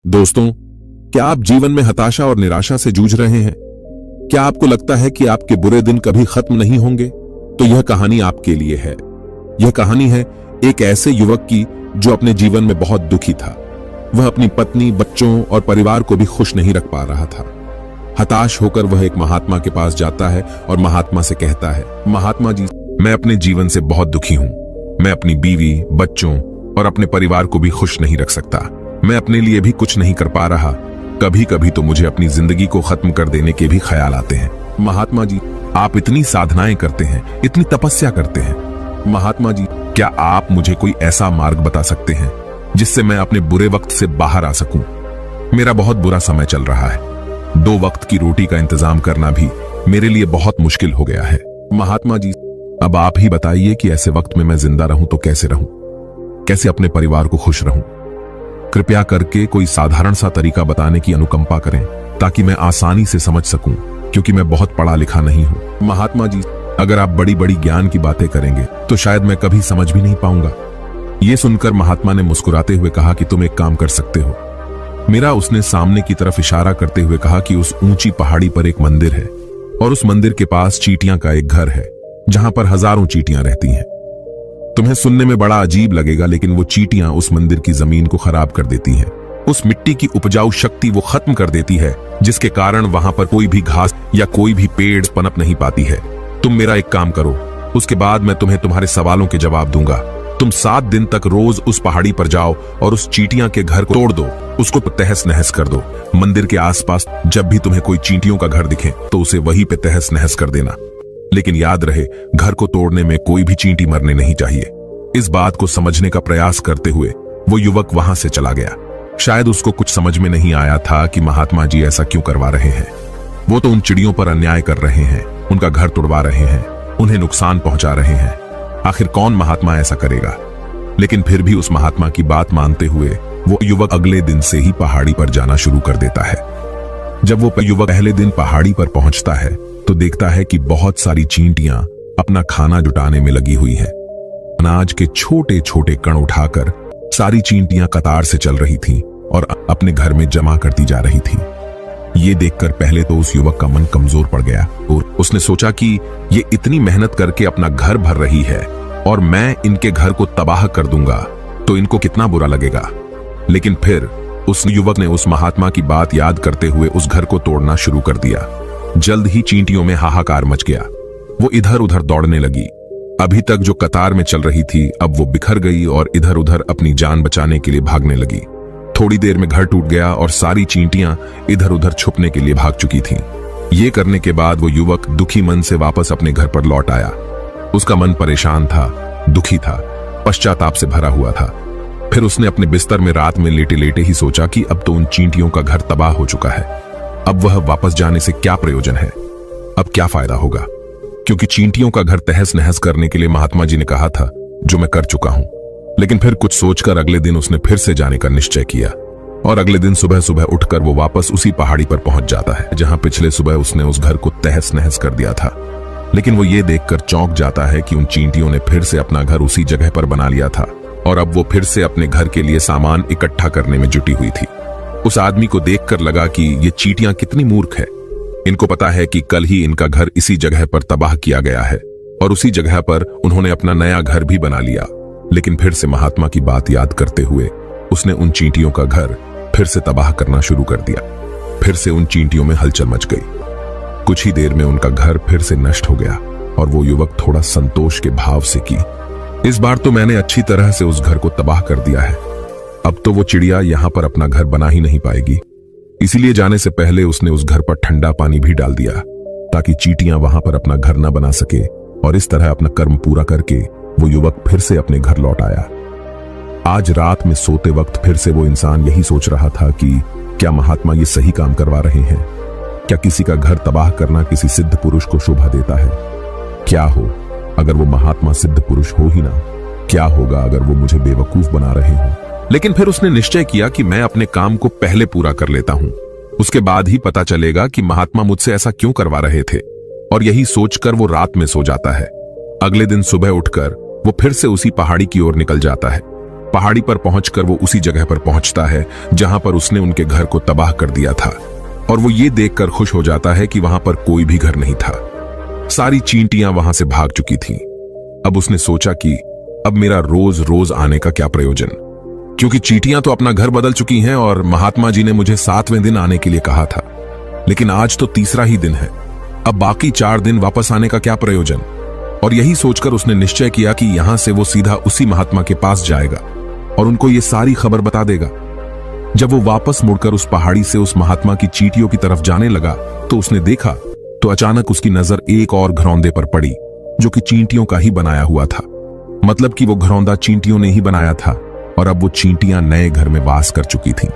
दोस्तों, क्या आप जीवन में हताशा और निराशा से जूझ रहे हैं? क्या आपको लगता है कि आपके बुरे दिन कभी खत्म नहीं होंगे? तो यह कहानी आपके लिए है। यह कहानी है एक ऐसे युवक की जो अपने जीवन में बहुत दुखी था। वह अपनी पत्नी, बच्चों और परिवार को भी खुश नहीं रख पा रहा था। हताश होकर वह एक महात्मा के पास जाता है और महात्मा से कहता है, महात्मा जी, मैं अपने जीवन से बहुत दुखी हूं। मैं अपनी बीवी, बच्चों और अपने परिवार को भी खुश नहीं रख सकता। मैं अपने लिए भी कुछ नहीं कर पा रहा। कभी कभी तो मुझे अपनी जिंदगी को खत्म कर देने के भी ख्याल आते हैं। महात्मा जी, आप इतनी साधनाएं करते हैं, इतनी तपस्या करते हैं। महात्मा जी, क्या आप मुझे कोई ऐसा मार्ग बता सकते हैं जिससे मैं अपने बुरे वक्त से बाहर आ सकूं? मेरा बहुत बुरा समय चल रहा है। 2 वक्त की रोटी का इंतजाम करना भी मेरे लिए बहुत मुश्किल हो गया है। महात्मा जी, अब आप ही बताइए कि ऐसे वक्त में मैं जिंदा रहूं तो कैसे रहूं, कैसे अपने परिवार को खुश रहूं। कृपया करके कोई साधारण सा तरीका बताने की अनुकंपा करें ताकि मैं आसानी से समझ सकूं, क्योंकि मैं बहुत पढ़ा लिखा नहीं हूं। महात्मा जी, अगर आप बड़ी बड़ी ज्ञान की बातें करेंगे तो शायद मैं कभी समझ भी नहीं पाऊंगा। यह सुनकर महात्मा ने मुस्कुराते हुए कहा कि तुम एक काम कर सकते हो। मेरा उसने सामने की तरफ इशारा करते हुए कहा कि उस ऊंची पहाड़ी पर एक मंदिर है और उस मंदिर के पास चींटियां का एक घर है जहां पर हजारों चींटियां रहती हैं। तुम्हें सुनने में बड़ा अजीब लगेगा, लेकिन वो चींटियां उस मंदिर की जमीन को खराब कर देती हैं। उस मिट्टी की उपजाऊ शक्ति वो खत्म कर देती है, जिसके कारण वहां पर कोई भी घास या कोई भी पेड़ पनप नहीं पाती है। तुम मेरा एक काम करो, उसके बाद मैं तुम्हें तुम्हारे सवालों के जवाब दूंगा। तुम 7 दिन तक रोज उस पहाड़ी पर जाओ और उस चींटियां के घर को तोड़ दो, उसको तहस नहस कर दो। मंदिर के आसपास जब भी तुम्हें कोई चींटियों का घर दिखे तो उसे वहीं पे तहस नहस कर देना। लेकिन याद रहे, घर को तोड़ने में कोई भी चींटी मरने नहीं चाहिए। इस बात को समझने का प्रयास करते हुए वो युवक वहां से चला गया। शायद उसको कुछ समझ में नहीं आया था कि महात्मा जी ऐसा क्यों करवा रहे हैं। वो तो उन चिड़ियों पर अन्याय कर रहे हैं, उनका घर तोड़वा रहे हैं, उन्हें नुकसान पहुंचा रहे हैं। आखिर कौन महात्मा ऐसा करेगा? लेकिन फिर भी उस महात्मा की बात मानते हुए वो युवक अगले दिन से ही पहाड़ी पर जाना शुरू कर देता है। जब वो युवक पहले दिन पहाड़ी पर पहुंचता है तो देखता है कि बहुत सारी चींटियां अपना खाना जुटाने में लगी हुई है। अनाज के छोटे छोटे कण उठाकर सारी चींटियां कतार से चल रही थीं और अपने घर में जमा करती जा रही थीं। ये देखकर पहले तो उस युवक का मन कमजोर पड़ गया और उसने सोचा कि ये इतनी मेहनत करके अपना घर भर रही है और मैं इनके घर को तबाह कर दूंगा तो इनको कितना बुरा लगेगा। लेकिन फिर उस युवक ने उस महात्मा की बात याद करते हुए उस घर को तोड़ना शुरू कर दिया। जल्द ही चींटियों में हाहाकार मच गया। वो इधर उधर दौड़ने लगी। अभी तक जो कतार में चल रही थी अब वो बिखर गई और इधर उधर अपनी जान बचाने के लिए भागने लगी। थोड़ी देर में घर टूट गया और सारी चींटियां इधर उधर छुपने के लिए भाग चुकी थीं। ये करने के बाद वो युवक दुखी मन से वापस अपने घर पर लौट आया। उसका मन परेशान था, दुखी था, पश्चाताप से भरा हुआ था। फिर उसने अपने बिस्तर में रात में लेटे लेटे ही सोचा कि अब तो उन चींटियों का घर तबाह हो चुका है। अब वह वापस जाने से क्या प्रयोजन है? अब क्या फायदा होगा? क्योंकि चींटियों का घर तहस नहस करने के लिए महात्मा जी ने कहा था, जो मैं कर चुका हूं। लेकिन फिर कुछ सोचकर अगले दिन उसने फिर से जाने का निश्चय किया और अगले दिन सुबह सुबह उठकर वो वापस उसी पहाड़ी पर पहुंच जाता है जहां पिछले सुबह उसने उस घर को तहस नहस कर दिया था। लेकिन वो ये देखकर चौंक जाता है कि उन चींटियों ने फिर से अपना घर उसी जगह पर बना लिया था और अब वो फिर से अपने घर के लिए सामान इकट्ठा करने में जुटी हुई थी। उस आदमी को देखकर लगा कि ये चींटियां कितनी मूर्ख है। इनको पता है कि कल ही इनका घर इसी जगह पर तबाह किया गया है और उसी जगह पर उन्होंने अपना नया घर भी बना लिया। लेकिन फिर से महात्मा की बात याद करते हुए उसने उन चींटियों का घर फिर से तबाह करना शुरू कर दिया। फिर से उन चींटियों में हलचल मच गई। कुछ ही देर में उनका घर फिर से नष्ट हो गया और वो युवक थोड़ा संतोष के भाव से कि इस बार तो मैंने अच्छी तरह से उस घर को तबाह कर दिया है। अब तो वो चिड़िया यहां पर अपना घर बना ही नहीं पाएगी। इसीलिए जाने से पहले उसने उस घर पर ठंडा पानी भी डाल दिया ताकि चींटियां वहां पर अपना घर न बना सके। और इस तरह अपना कर्म पूरा करके वो युवक फिर से अपने घर लौट आया। आज रात में सोते वक्त फिर से वो इंसान यही सोच रहा था कि क्या महात्मा ये सही काम करवा रहे हैं? क्या किसी का घर तबाह करना किसी सिद्ध पुरुष को शोभा देता है? क्या हो अगर वो महात्मा सिद्ध पुरुष हो ही ना? क्या होगा अगर वो मुझे बेवकूफ बना रहे हो? लेकिन फिर उसने निश्चय किया कि मैं अपने काम को पहले पूरा कर लेता हूं, उसके बाद ही पता चलेगा कि महात्मा मुझसे ऐसा क्यों करवा रहे थे। और यही सोचकर वो रात में सो जाता है। अगले दिन सुबह उठकर वो फिर से उसी पहाड़ी की ओर निकल जाता है। पहाड़ी पर पहुंचकर वो उसी जगह पर पहुंचता है जहां पर उसने उनके घर को तबाह कर दिया था, और वो ये देखकर खुश हो जाता है कि वहां पर कोई भी घर नहीं था। सारी चींटियां वहां से भाग चुकी थीं। अब उसने सोचा कि अब मेरा रोज रोज आने का क्या प्रयोजन, क्योंकि चींटियां तो अपना घर बदल चुकी हैं और महात्मा जी ने मुझे 7वें दिन आने के लिए कहा था, लेकिन आज तो तीसरा ही दिन है। अब बाकी 4 दिन वापस आने का क्या प्रयोजन। और यही सोचकर उसने निश्चय किया कि यहां से वो सीधा उसी महात्मा के पास जाएगा और उनको ये सारी खबर बता देगा। जब वो वापस मुड़कर उस पहाड़ी से उस महात्मा की चींटियों की तरफ जाने लगा तो उसने देखा तो अचानक उसकी नजर एक और घरौंदे पर पड़ी जो कि चींटियों का ही बनाया हुआ था। मतलब कि वो घरौंदा चींटियों ने ही बनाया था और अब वो चींटियां नए घर में वास कर चुकी थीं।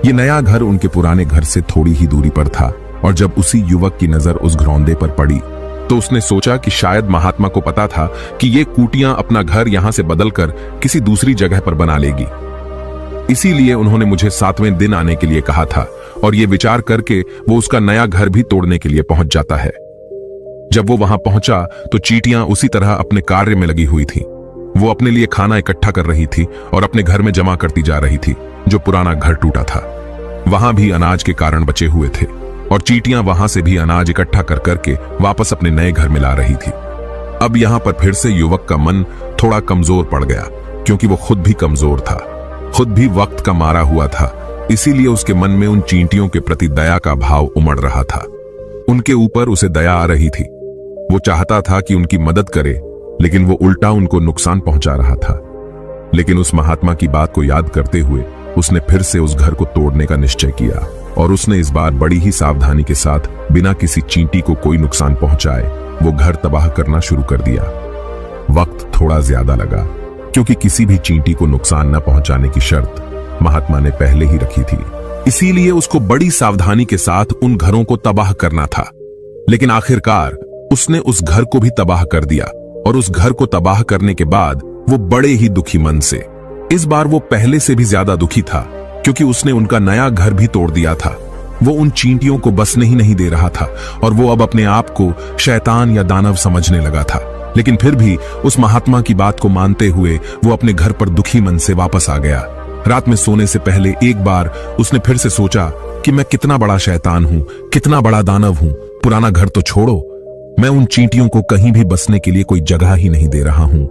ये नया घर उनके पुराने घर से थोड़ी ही दूरी पर था, और जब उसी युवक की नजर उस घरौंदे पर पड़ी तो उसने सोचा कि शायद महात्मा को पता था कि ये कूटियां अपना घर यहां से बदलकर किसी दूसरी जगह पर बना लेगी, इसीलिए उन्होंने मुझे 7वें दिन आने के लिए कहा था। और ये विचार करके वो उसका नया घर भी तोड़ने के लिए पहुंच जाता है। जब वो वहां पहुंचा तो चींटियां उसी तरह अपने कार्य में लगी हुई थी। वो अपने लिए खाना इकट्ठा कर रही थी और अपने घर में जमा करती जा रही थी जो पुराना घर टूटा था। वहां भी अनाज के कारण बचे हुए थे और चींटियां वहां से भी अनाज इकट्ठा कर करके वापस अपने नए घर में ला रही थी। अब यहां पर फिर से युवक का मन थोड़ा कमजोर पड़ गया, क्योंकि वो खुद भी कमजोर था, खुद भी वक्त का मारा हुआ था। इसीलिए उसके मन में उन चींटियों के प्रति दया का भाव उमड़ रहा था। उनके ऊपर उसे दया आ रही थी। वो चाहता था कि उनकी मदद करे, लेकिन वो उल्टा उनको नुकसान पहुंचा रहा था। लेकिन उस महात्मा की बात को याद करते हुए उसने फिर से उस घर को तोड़ने का निश्चय किया, और उसने इस बार बड़ी ही सावधानी के साथ बिना किसी चींटी को कोई नुकसान पहुंचाए वो घर तबाह करना शुरू कर दिया। वक्त थोड़ा ज्यादा लगा, क्योंकि किसी भी चींटी को नुकसान न पहुंचाने की शर्त महात्मा ने पहले ही रखी थी। इसीलिए उसको बड़ी सावधानी के साथ उन घरों को तबाह करना था। लेकिन आखिरकार उसने उस घर को भी तबाह कर दिया, और उस घर को तबाह करने के बाद वो बड़े ही दुखी मन से, इस बार वो पहले से भी ज्यादा दुखी था, क्योंकि उसने उनका नया घर भी तोड़ दिया था। वो उन चींटियों को बसने ही नहीं दे रहा था, और वो अब अपने आप को शैतान या दानव समझने लगा था। लेकिन फिर भी उस महात्मा की बात को मानते हुए वो अपने घर पर दुखी मन से वापस आ गया। रात में सोने से पहले एक बार उसने फिर से सोचा कि मैं कितना बड़ा शैतान हूं, कितना बड़ा दानव हूं। पुराना घर तो छोड़ो, मैं उन चींटियों को कहीं भी बसने के लिए कोई जगह ही नहीं दे रहा हूं।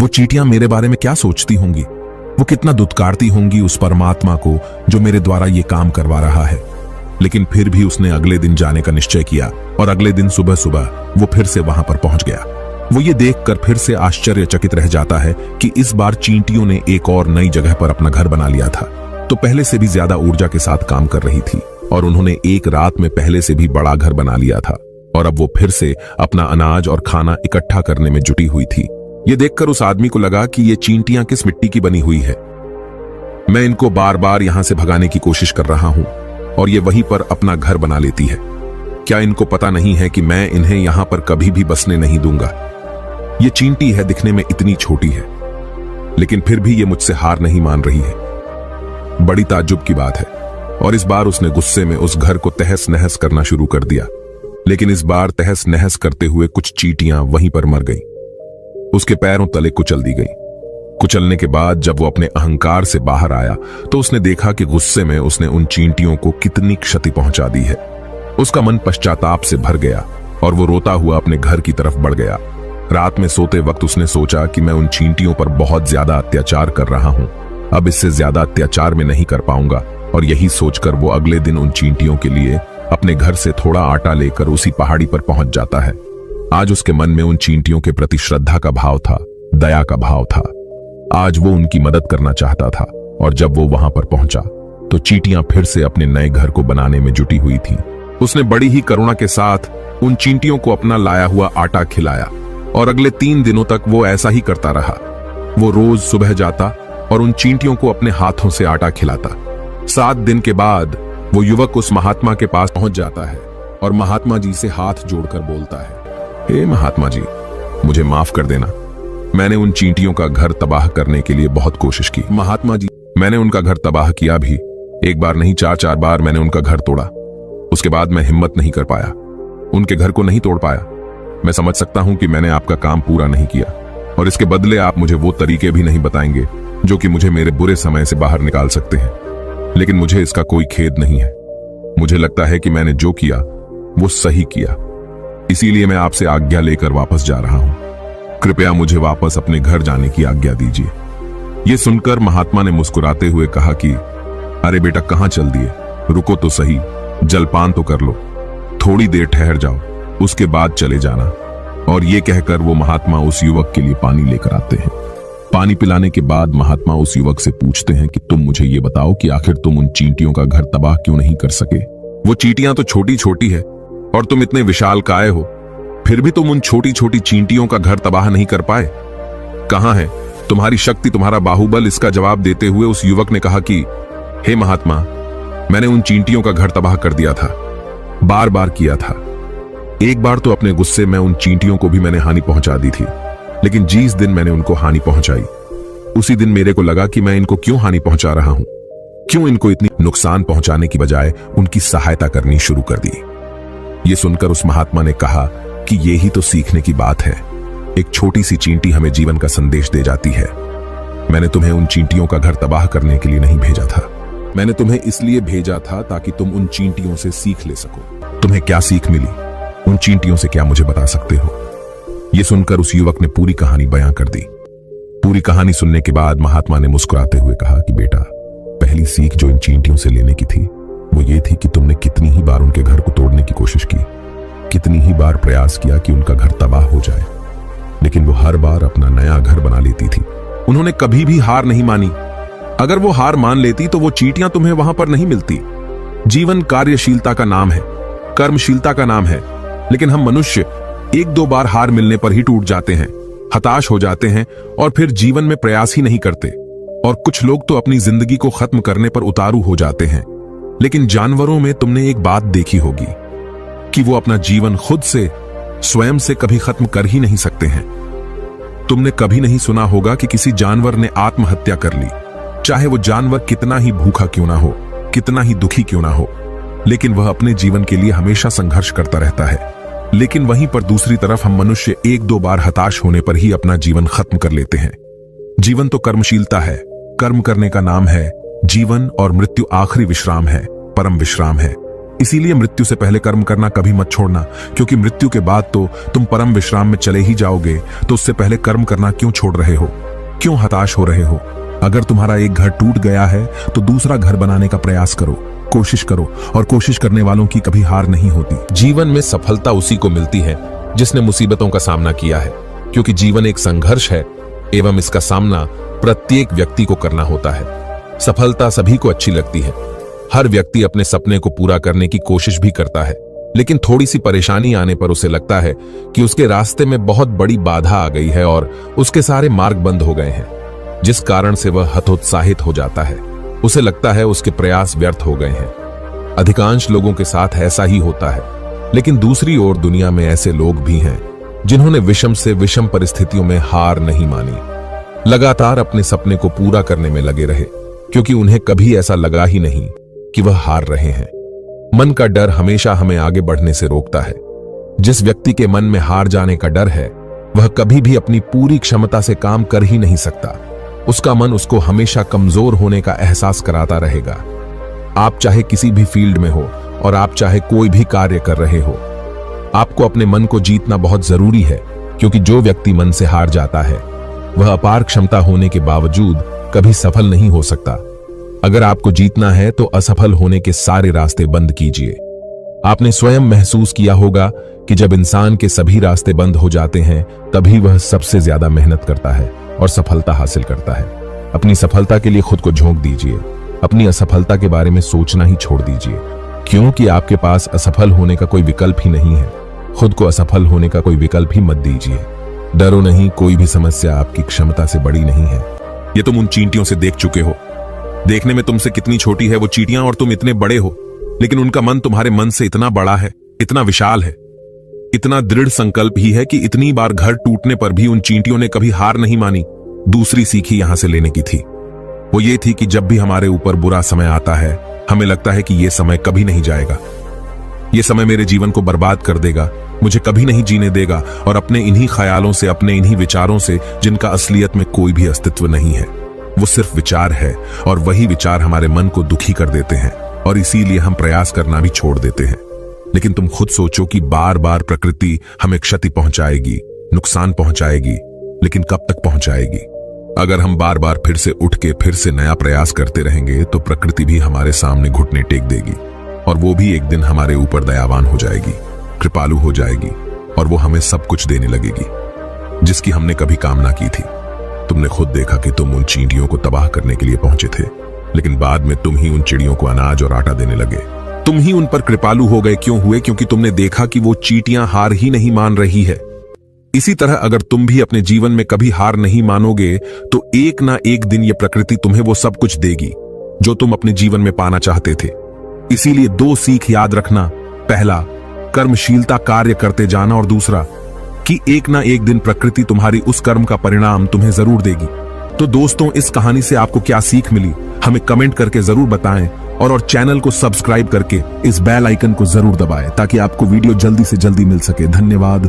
वो चींटियां मेरे बारे में क्या सोचती होंगी, वो कितना दुत्कारती होंगी उस परमात्मा को जो मेरे द्वारा ये काम करवा रहा है। लेकिन फिर भी उसने अगले दिन जाने का निश्चय किया, और अगले दिन सुबह सुबह वो फिर से वहां पर पहुंच गया। वो ये देखकर फिर से आश्चर्यचकित रह जाता है कि इस बार चींटियों ने एक और नई जगह पर अपना घर बना लिया था, तो पहले से भी ज्यादा ऊर्जा के साथ काम कर रही थी, और उन्होंने एक रात में पहले से भी बड़ा घर बना लिया था। और अब वो फिर से अपना अनाज और खाना इकट्ठा करने में जुटी हुई थी। ये देखकर उस आदमी को लगा कि ये चींटियां किस मिट्टी की बनी हुई है। मैं इनको बार बार यहां से भगाने की कोशिश कर रहा हूं, और ये वहीं पर अपना घर बना लेती है। क्या इनको पता नहीं है कि मैं इन्हें यहां पर कभी भी बसने नहीं दूंगा। ये चींटी है, दिखने में इतनी छोटी है, लेकिन फिर भी ये मुझसे हार नहीं मान रही है। बड़ी ताज्जुब की बात है। और इस बार उसने गुस्से में उस घर को तहस नहस करना शुरू कर दिया। लेकिन इस बार तहस नहस करते हुए कुछ चींटियां वहीं पर मर गईं। उसके पैरों तले कुचल दी गईं। कुचलने के बाद जब वो अपने अहंकार से बाहर आया तो उसने देखा कि गुस्से में उसने उन चींटियों को कितनी क्षति पहुंचा दी है। उसका मन पश्चाताप से भर गया और वो रोता हुआ अपने घर की तरफ बढ़ गया। रात में सोते वक्त उसने सोचा कि मैं उन चींटियों पर बहुत ज्यादा अत्याचार कर रहा हूं, अब इससे ज्यादा अत्याचार में नहीं कर पाऊंगा। और यही सोचकर वो अगले दिन उन चींटियों के लिए अपने घर से थोड़ा आटा लेकर उसी पहाड़ी पर पहुंच जाता है। आज उसके मन में उन चींटियों के प्रति श्रद्धा का भाव था, दया का भाव था। आज वो उनकी मदद करना चाहता था। और जब वो वहां पर पहुंचा तो चींटियां फिर से अपने नए घर को बनाने में जुटी हुई थीं। उसने बड़ी ही करुणा के साथ उन चींटियों को अपना लाया हुआ आटा खिलाया, और अगले 3 दिनों तक वो ऐसा ही करता रहा। वो रोज सुबह जाता और उन चींटियों को अपने हाथों से आटा खिलाता। 7 दिन के बाद वो युवक उस महात्मा के पास पहुंच जाता है और महात्मा जी से हाथ जोड़कर बोलता है, हे महात्मा जी, मुझे माफ कर देना। मैंने उन चींटियों का घर तबाह करने के लिए बहुत कोशिश की। महात्मा जी, मैंने उनका घर तबाह किया भी, एक बार नहीं 4-4 बार मैंने उनका घर तोड़ा। उसके बाद मैं हिम्मत नहीं कर पाया, उनके घर को नहीं तोड़ पाया। मैं समझ सकता हूं कि मैंने आपका काम पूरा नहीं किया, और इसके बदले आप मुझे वो तरीके भी नहीं बताएंगे जो कि मुझे मेरे बुरे समय से बाहर निकाल सकते हैं, लेकिन मुझे इसका कोई खेद नहीं है। मुझे लगता है कि मैंने जो किया वो सही किया, इसीलिए मैं आपसे आज्ञा लेकर वापस जा रहा हूं। कृपया मुझे वापस अपने घर जाने की आज्ञा दीजिए। यह सुनकर महात्मा ने मुस्कुराते हुए कहा कि अरे बेटा, कहां चल दिए, रुको तो सही, जलपान तो कर लो, थोड़ी देर ठहर जाओ, उसके बाद चले जाना। और ये कहकर वो महात्मा उस युवक के लिए पानी लेकर आते हैं। पानी पिलाने के बाद महात्मा उस युवक से पूछते हैं कि तुम मुझे ये बताओ कि आखिर तुम उन चींटियों का घर तबाह क्यों नहीं कर सके? वो चींटियां तो छोटी छोटी है और तुम इतने विशालकाय हो, फिर भी तुम उन छोटी छोटी चींटियों का घर तबाह नहीं कर पाए। कहां है तुम्हारी शक्ति, तुम्हारा बाहुबल? इसका जवाब देते हुए उस युवक ने कहा कि हे महात्मा, मैंने उन चींटियों का घर तबाह कर दिया था, बार बार किया था। एक बार तो अपने गुस्से में उन चींटियों को भी मैंने हानि पहुंचा दी थी, लेकिन जिस दिन मैंने उनको हानि पहुंचाई, उसी दिन मेरे को लगा कि मैं इनको क्यों हानि पहुंचा रहा हूं, क्यों इनको इतनी नुकसान पहुंचाने की बजाय उनकी सहायता करनी शुरू कर दी। ये सुनकर उस महात्मा ने कहा कि यही तो सीखने की बात है। एक छोटी सी चींटी हमें जीवन का संदेश दे जाती है। मैंने तुम्हें उन चींटियों का घर तबाह करने के लिए नहीं भेजा था, मैंने तुम्हें इसलिए भेजा था ताकि तुम उन चींटियों से सीख ले सको। तुम्हें क्या सीख मिली, उन चींटियों से क्या मुझे बता सकते हो? यह सुनकर उस युवक ने पूरी कहानी बयां कर दी। पूरी कहानी सुनने के बाद महात्मा ने मुस्कुराते हुए कहा कि बेटा, पहली सीख जो इन चींटियों से लेने की थी वो ये थी कि तुमने कितनी ही बार उनके घर को तोड़ने की कोशिश की, कितनी ही बार प्रयास किया कि उनका घर तबाह हो जाए, लेकिन वो हर बार अपना नया घर बना लेती थी। उन्होंने कभी भी हार नहीं मानी। अगर वो हार मान लेती तो वो चींटियां तुम्हें वहां पर नहीं मिलती। जीवन कार्यशीलता का नाम है, कर्मशीलता का नाम है, लेकिन हम मनुष्य एक दो बार हार मिलने पर ही टूट जाते हैं, हताश हो जाते हैं और फिर जीवन में प्रयास ही नहीं करते। और कुछ लोग तो अपनी जिंदगी को खत्म करने पर उतारू हो जाते हैं। लेकिन जानवरों में तुमने एक बात देखी होगी कि वो अपना जीवन खुद से, स्वयं से कभी खत्म कर ही नहीं सकते हैं। तुमने कभी नहीं सुना होगा कि किसी जानवर ने आत्महत्या कर ली, चाहे वो जानवर कितना ही भूखा क्यों ना हो, कितना ही दुखी क्यों ना हो, लेकिन वह अपने जीवन के लिए हमेशा संघर्ष करता रहता है। लेकिन वहीं पर दूसरी तरफ हम मनुष्य एक दो बार हताश होने पर ही अपना जीवन खत्म कर लेते हैं। जीवन तो कर्मशीलता है, कर्म करने का नाम है जीवन, और मृत्यु आखिरी विश्राम है, परम विश्राम है। इसीलिए मृत्यु से पहले कर्म करना कभी मत छोड़ना, क्योंकि मृत्यु के बाद तो तुम परम विश्राम में चले ही जाओगे। तो उससे पहले कर्म करना क्यों छोड़ रहे हो, क्यों हताश हो रहे हो? अगर तुम्हारा एक घर टूट गया है तो दूसरा घर बनाने का प्रयास करो, कोशिश करो, और कोशिश करने वालों की कभी हार नहीं होती। जीवन में सफलता उसी को मिलती है जिसने मुसीबतों का सामना किया है, क्योंकि जीवन एक संघर्ष है एवं इसका सामना प्रत्येक व्यक्ति को करना होता है। सफलता सभी को अच्छी लगती है, हर व्यक्ति अपने सपने को पूरा करने की कोशिश भी करता है, लेकिन थोड़ी सी परेशानी आने पर उसे लगता है कि उसके रास्ते में बहुत बड़ी बाधा आ गई है और उसके सारे मार्ग बंद हो गए हैं, जिस कारण से वह हतोत्साहित हो जाता है। उसे लगता है उसके प्रयास व्यर्थ हो गए हैं। अधिकांश लोगों के साथ ऐसा ही होता है, लेकिन दूसरी ओर दुनिया में ऐसे लोग भी हैं जिन्होंने विषम से विषम परिस्थितियों में हार नहीं मानी, लगातार अपने सपने को पूरा करने में लगे रहे, क्योंकि उन्हें कभी ऐसा लगा ही नहीं कि वह हार रहे हैं। मन का डर हमेशा हमें आगे बढ़ने से रोकता है। जिस व्यक्ति के मन में हार जाने का डर है, वह कभी भी अपनी पूरी क्षमता से काम कर ही नहीं सकता। उसका मन उसको हमेशा कमजोर होने का एहसास कराता रहेगा। आप चाहे किसी भी फील्ड में हो और आप चाहे कोई भी कार्य कर रहे हो, आपको अपने मन को जीतना बहुत जरूरी है, क्योंकि जो व्यक्ति मन से हार जाता है वह अपार क्षमता होने के बावजूद कभी सफल नहीं हो सकता। अगर आपको जीतना है तो असफल होने के सारे रास्ते बंद कीजिए। आपने स्वयं महसूस किया होगा कि जब इंसान के सभी रास्ते बंद हो जाते हैं तभी वह सबसे ज्यादा मेहनत करता है और सफलता हासिल करता है। अपनी सफलता के लिए खुद को झोंक दीजिए, अपनी असफलता के बारे में सोचना ही छोड़ दीजिए, क्योंकि आपके पास असफल होने का कोई विकल्प ही नहीं है। खुद को असफल होने का कोई विकल्प ही मत दीजिए। डरो नहीं, कोई भी समस्या आपकी क्षमता से बड़ी नहीं है। ये तुम उन चींटियों से देख चुके हो। देखने में तुमसे कितनी छोटी है वो चींटियां और तुम इतने बड़े हो, लेकिन उनका मन तुम्हारे मन से इतना बड़ा है, इतना विशाल है, इतना दृढ़ संकल्प ही है कि इतनी बार घर टूटने पर भी उन चींटियों ने कभी हार नहीं मानी। दूसरी सीख ही यहां से लेने की थी, वो ये थी कि जब भी हमारे ऊपर बुरा समय आता है, हमें लगता है कि यह समय कभी नहीं जाएगा, यह समय मेरे जीवन को बर्बाद कर देगा, मुझे कभी नहीं जीने देगा, और अपने इन्हीं ख्यालों से, अपने इन्हीं विचारों से, जिनका असलियत में कोई भी अस्तित्व नहीं है, वो सिर्फ विचार है और वही विचार हमारे मन को दुखी कर देते हैं और इसीलिए हम प्रयास करना भी छोड़ देते हैं। लेकिन तुम खुद सोचो कि बार बार प्रकृति हमें क्षति पहुंचाएगी, नुकसान पहुंचाएगी, लेकिन कब तक पहुंचाएगी? अगर हम बार बार फिर से उठ के फिर से नया प्रयास करते रहेंगे तो प्रकृति भी हमारे सामने घुटने टेक देगी और वो भी एक दिन हमारे ऊपर दयावान हो जाएगी, कृपालु हो जाएगी और वो हमें सब कुछ देने लगेगी जिसकी हमने कभी कामना की थी। तुमने खुद देखा कि तुम उन चींटियों को तबाह करने के लिए पहुंचे थे, लेकिन बाद में तुम ही उन चिड़ियों को अनाज और आटा देने लगे। तुम ही उन पर कृपालु हो गए। क्यों हुए? क्योंकि तुमने देखा कि वो चींटियां हार ही नहीं मान रही है। इसी तरह अगर तुम भी अपने जीवन में कभी हार नहीं मानोगे तो एक ना एक दिन ये प्रकृति तुम्हें वो सब कुछ देगी जो तुम अपने जीवन में पाना चाहते थे। इसीलिए 2 सीख याद रखना। पहला, कर्मशीलता कार्य करते जाना, और दूसरा कि एक ना एक दिन प्रकृति तुम्हारी उस कर्म का परिणाम तुम्हें जरूर देगी। तो दोस्तों, इस कहानी से आपको क्या सीख मिली हमें कमेंट करके जरूर बताएं और चैनल को सब्सक्राइब करके इस बेल आइकन को जरूर दबाएं ताकि आपको वीडियो जल्दी से जल्दी मिल सके। धन्यवाद।